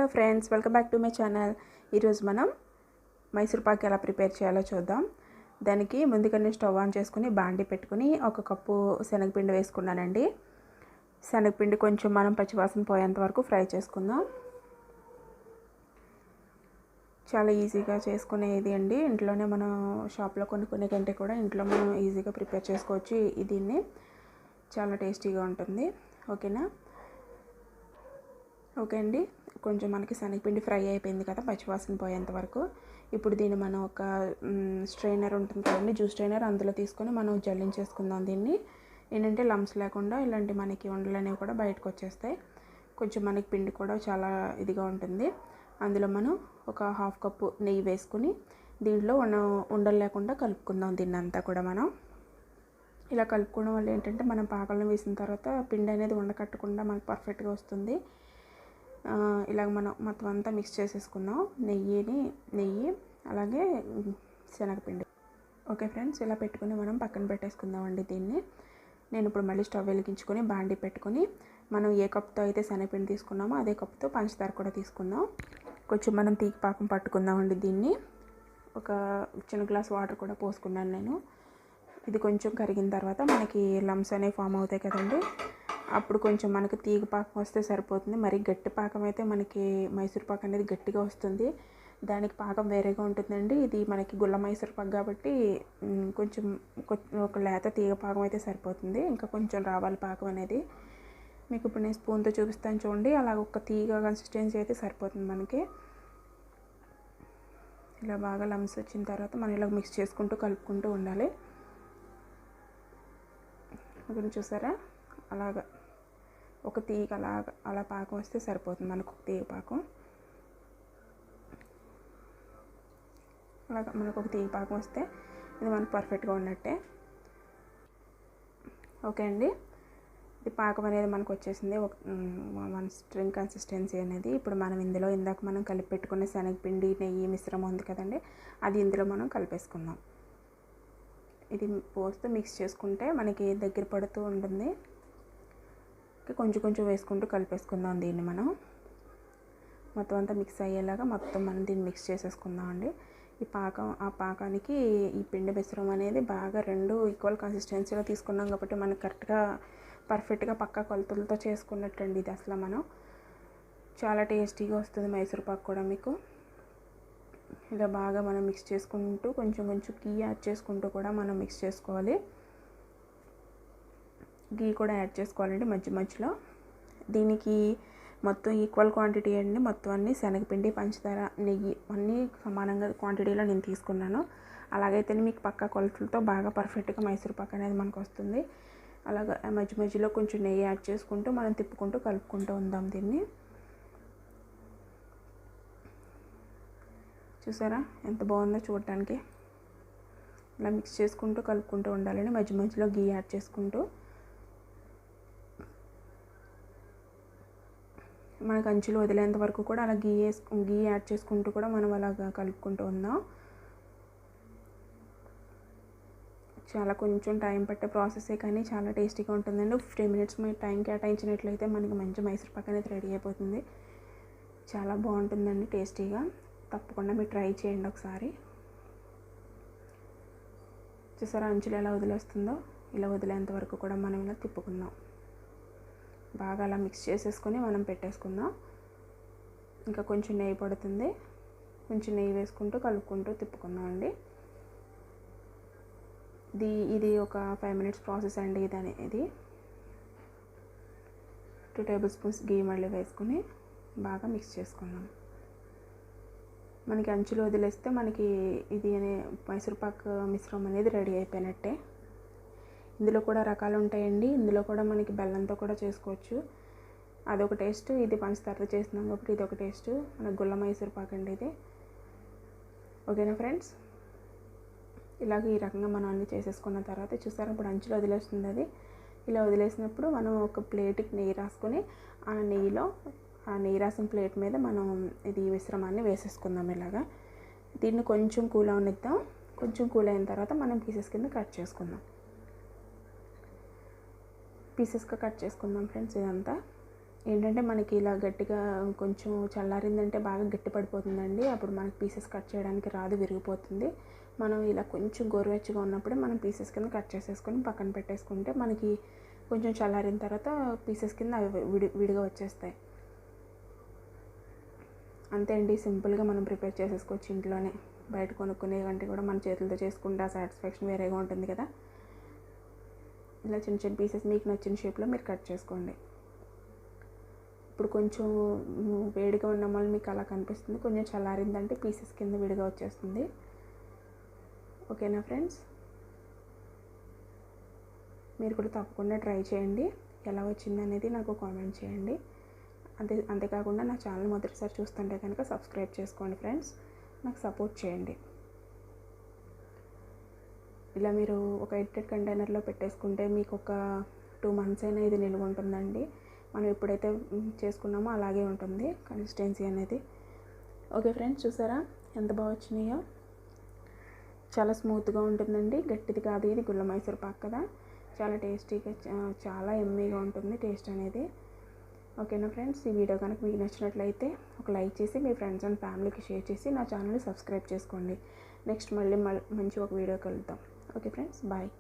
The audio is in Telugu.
Hello friends, welcome back to my channel. ఈరోజు మనం మైసూర్ పాక్ ఎలా ప్రిపేర్ చేయాలో చూద్దాం. దానికి ముందుగానే స్టవ్ ఆన్ చేసుకుని బాండి పెట్టుకుని 1 కప్పు శనగపిండి వేసుకున్నానండి. శనగపిండి కొంచెం మనం పచ్చివాసన పోయేంత వరకు ఫ్రై చేసుకుందాం. చాలా ఈజీగా చేసుకునేది అండి. ఇంట్లోనే మనం షాప్లో కొనుక్కునే కంటే కూడా ఇంట్లో మనం ఈజీగా ప్రిపేర్ చేసుకోవచ్చు. దీన్ని చాలా టేస్టీగా ఉంటుంది. ఓకేనా? ఓకే అండి, కొంచెం మనకి శనగపిండి ఫ్రై అయిపోయింది కదా, పచ్చివాసన పోయేంత వరకు. ఇప్పుడు దీన్ని మనం ఒక స్ట్రైనర్ ఉంటుంది కదండి, జ్యూస్ స్ట్రైనర్, అందులో తీసుకొని మనం జల్లించేసుకుందాం. దీన్ని ఏంటంటే లమ్స్ లేకుండా ఇలాంటి మనకి ఉండలు అనేవి కూడా బయటకు వచ్చేస్తాయి. కొంచెం మనకి పిండి కూడా చాలా ఇదిగా ఉంటుంది. అందులో మనం ఒక 1/2 కప్పు నెయ్యి వేసుకుని దీంట్లో ఉండలు లేకుండా కలుపుకుందాం. దీన్ని అంతా కూడా మనం ఇలా కలుపుకోవడం వల్ల ఏంటంటే మనం పాకంలో వేసిన తర్వాత పిండి అనేది ఉండకట్టకుండా మనకు పర్ఫెక్ట్గా వస్తుంది. ఇలాగ మనం మొత్తం అంతా మిక్స్ చేసేసుకుందాం. నెయ్యి అలాగే శనగపిండి. ఓకే ఫ్రెండ్స్, ఇలా పెట్టుకుని మనం పక్కన పెట్టేసుకుందామండి. దీన్ని నేను ఇప్పుడు మళ్ళీ స్టవ్ వెలిగించుకొని బాండి పెట్టుకొని మనం ఏ కప్తో అయితే శనగపిండి తీసుకున్నామో అదే కప్తో పంచదార కూడా తీసుకుందాం. కొంచెం మనం తీగ పాకం పట్టుకుందామండి. దీన్ని ఒక చిన్న గ్లాస్ వాటర్ కూడా పోసుకున్నాను నేను. ఇది కొంచెం కరిగిన తర్వాత మనకి లమ్స్ అనేవి ఫామ్ అవుతాయి కదండి, అప్పుడు కొంచెం మనకి తీగ పాకం వస్తే సరిపోతుంది. మరి గట్టి పాకం అయితే మనకి మైసూర్ పాక్ అనేది గట్టిగా వస్తుంది, దానికి పాకం వేరేగా ఉంటుందండి. ఇది మనకి గుల్ల మైసూర్ పాక్ కాబట్టి కొంచెం ఒక లేత తీగ పాకం అయితే సరిపోతుంది. ఇంకా కొంచెం రావాలి పాకం అనేది. మీకు ఇప్పుడు నేను స్పూన్తో చూపిస్తాను చూడండి. అలా ఒక తీగ కన్సిస్టెన్సీ అయితే సరిపోతుంది మనకి. ఇలా బాగా లమ్స్ వచ్చిన తర్వాత మనం ఇలా మిక్స్ చేసుకుంటూ కలుపుకుంటూ ఉండాలి. అక్కడ చూసారా, అలాగా ఒక తీగ అలా పాకం వస్తే సరిపోతుంది మనకు. ఒక తీగ పాకం అలాగా మనకు ఒక తీగ పాకం వస్తే ఇది మనకు పర్ఫెక్ట్గా ఉన్నట్టే. ఓకే అండి, ఇది పాకం అనేది మనకు వచ్చేసింది. వన్ స్ట్రింగ్ కన్సిస్టెన్సీ అనేది. ఇప్పుడు మనం ఇందులో ఇందాక మనం కలిపి పెట్టుకున్న శనగపిండి నెయ్యి మిశ్రమం ఉంది కదండి, అది ఇందులో మనం కలిపేసుకుందాం. ఇది పోస్తూ మిక్స్ చేసుకుంటే మనకి దగ్గర పడుతూ ఉంటుంది. కొంచెం కొంచెం వేసుకుంటూ కలిపేసుకుందాం. దీన్ని మనం మొత్తం అంతా మిక్స్ అయ్యేలాగా మొత్తం మనం దీన్ని మిక్స్ చేసేసుకుందాం అండి. ఆ పాకానికి ఈ పిండి మిశ్రమం అనేది బాగా రెండు ఈక్వల్ కన్సిస్టెన్సీలో తీసుకున్నాం కాబట్టి మనకు కరెక్ట్గా పర్ఫెక్ట్గా పక్కా కొలతలతో చేసుకున్నట్టండి. ఇది అసలు మనం చాలా టేస్టీగా వస్తుంది మైసూర్ పాక్ కూడా మీకు. ఇలా బాగా మనం మిక్స్ చేసుకుంటూ కొంచెం కొంచెం ఘీ యాడ్ చేసుకుంటూ కూడా మనం మిక్స్ చేసుకోవాలి. ఘీ కూడా యాడ్ చేసుకోవాలండి మధ్యలో. దీనికి మొత్తం ఈక్వల్ క్వాంటిటీ అండి. మొత్తం అన్నీ శనగపిండి, పంచదార, నెయ్యి అన్నీ సమానంగా క్వాంటిటీలో నేను తీసుకున్నాను. అలాగైతే మీకు పక్కా కొలతలతో బాగా పర్ఫెక్ట్గా మైసూర్ పాక్ అనేది మనకు వస్తుంది. అలాగా మధ్యలో కొంచెం నెయ్యి యాడ్ చేసుకుంటూ మనం తిప్పుకుంటూ కలుపుకుంటూ ఉందాం. దీన్ని చూసారా ఎంత బాగుందో చూడటానికి. ఇలా మిక్స్ చేసుకుంటూ కలుపుకుంటూ ఉండాలండి. మధ్యలో ఘీ యాడ్ చేసుకుంటూ మనకు అంచులు వదిలేంత వరకు కూడా అలా ఘీ యాడ్ చేసుకుంటూ కూడా మనం అలాగా కలుపుకుంటూ ఉందాం. చాలా కొంచెం టైం పట్టే ప్రాసెసే కానీ చాలా టేస్టీగా ఉంటుందండి. 15 మినిట్స్ మీరు టైం కేటాయించినట్లయితే మనకి మంచి మైసూర్ పాక్ అనేది రెడీ అయిపోతుంది. చాలా బాగుంటుందండి టేస్టీగా. తప్పకుండా మీరు ట్రై చేయండి ఒకసారి. చూసారా అంచులు ఎలా వదిలేస్తుందో, ఇలా వదిలేంత వరకు కూడా మనం ఇలా తిప్పుకుందాం. బాగా అలా మిక్స్ చేసేసుకొని మనం పెట్టేసుకుందాం. ఇంకా కొంచెం నెయ్యి పడుతుంది, కొంచెం నెయ్యి వేసుకుంటూ కలుపుకుంటూ తిప్పుకుందాం అండి. ఇది ఒక 5 మినిట్స్ ప్రాసెస్ అండి. ఇది 2 టేబుల్ స్పూన్స్ ఘీ మళ్ళీ వేసుకుని బాగా మిక్స్ చేసుకుందాం. మనకి అంచులు వదిలేస్తే మనకి ఇది మైసూర్ పాక్ మిశ్రమం అనేది రెడీ అయిపోయినట్టే. ఇందులో కూడా రకాలు ఉంటాయండి. ఇందులో కూడా మనకి బెల్లంతో కూడా చేసుకోవచ్చు, అదొక టేస్ట్. ఇది పంచదారతో చేస్తున్నాం కాబట్టి ఇది ఒక టేస్ట్. మన గుల్ల మైసూర్ పాక్ అండి ఇది. ఓకేనా ఫ్రెండ్స్, ఇలాగ ఈ రకంగా మనం అన్నీ చేసేసుకున్న తర్వాత చూసారా ఇప్పుడు అంచులో వదిలేస్తుంది. అది ఇలా వదిలేసినప్పుడు మనం ఒక ప్లేట్కి నెయ్యి రాసుకొని ఆ నెయ్యి రాసిన ప్లేట్ మీద మనం ఇది మిశ్రమాన్ని వేసేసుకుందాం. ఇలాగా దీన్ని కొంచెం కూల్ అవనిద్దాం. కొంచెం కూల్ అయిన తర్వాత మనం పీసెస్ కింద కట్ చేసుకుందాం. పీసెస్గా కట్ చేసుకుందాం ఫ్రెండ్స్. ఇదంతా ఏంటంటే మనకి ఇలా గట్టిగా కొంచెం చల్లారిందంటే బాగా గట్టి పడిపోతుందండి. అప్పుడు మనకి పీసెస్ కట్ చేయడానికి రాదు, విరిగిపోతుంది. మనం ఇలా కొంచెం గోరువెచ్చగా ఉన్నప్పుడే మనం పీసెస్ కింద కట్ చేసేసుకొని పక్కన పెట్టేసుకుంటే మనకి కొంచెం చల్లారిన తర్వాత పీసెస్ కింద అవి విడిగా వచ్చేస్తాయి. అంతే అండి, సింపుల్గా మనం ప్రిపేర్ చేసేసుకోవచ్చు ఇంట్లోనే. బయట కొనుక్కునే కంటే కూడా మన చేతులతో చేసుకుంటే ఆ సాటిస్ఫాక్షన్ వేరేగా ఉంటుంది కదా. ఇలా చిన్న చిన్న పీసెస్ మీకు నచ్చిన షేప్లో మీరు కట్ చేసుకోండి. ఇప్పుడు కొంచెం వేడిగా ఉన్న మళ్ళీ మీకు అలా కనిపిస్తుంది. కొంచెం చల్లారిందంటే పీసెస్ కింద విడిగా వచ్చేస్తుంది. ఓకేనా ఫ్రెండ్స్, మీరు కూడా తప్పకుండా ట్రై చేయండి. ఎలా వచ్చింది అనేది నాకు కామెంట్ చేయండి. అంతేకాకుండా నా ఛానల్ మొదటిసారి చూస్తుంటే కనుక సబ్స్క్రైబ్ చేసుకోండి ఫ్రెండ్స్, నాకు సపోర్ట్ చేయండి. ఇలా మీరు ఒక ఎయిటెడ్ కంటైనర్లో పెట్టేసుకుంటే మీకు ఒక 2 months అయినా ఇది నిల్వ ఉంటుందండి. మనం ఎప్పుడైతే చేసుకున్నామో అలాగే ఉంటుంది కన్సిస్టెన్సీ అనేది. ఓకే ఫ్రెండ్స్, చూసారా ఎంత బాగా వచ్చినాయో. చాలా స్మూత్గా ఉంటుందండి, గట్టిది కాదు. ఇది గుల్ల మైసూర్ పాక్ కదా, చాలా టేస్టీగా, చాలా ఎమ్మీగా ఉంటుంది టేస్ట్ అనేది. ఓకేనా ఫ్రెండ్స్, ఈ వీడియో కనుక మీకు నచ్చినట్లయితే ఒక లైక్ చేసి మీ ఫ్రెండ్స్ అండ్ ఫ్యామిలీకి షేర్ చేసి నా ఛానల్ని సబ్స్క్రైబ్ చేసుకోండి. నెక్స్ట్ మళ్ళీ మంచి ఒక వీడియో కలుద్దాం. Okay friends, bye.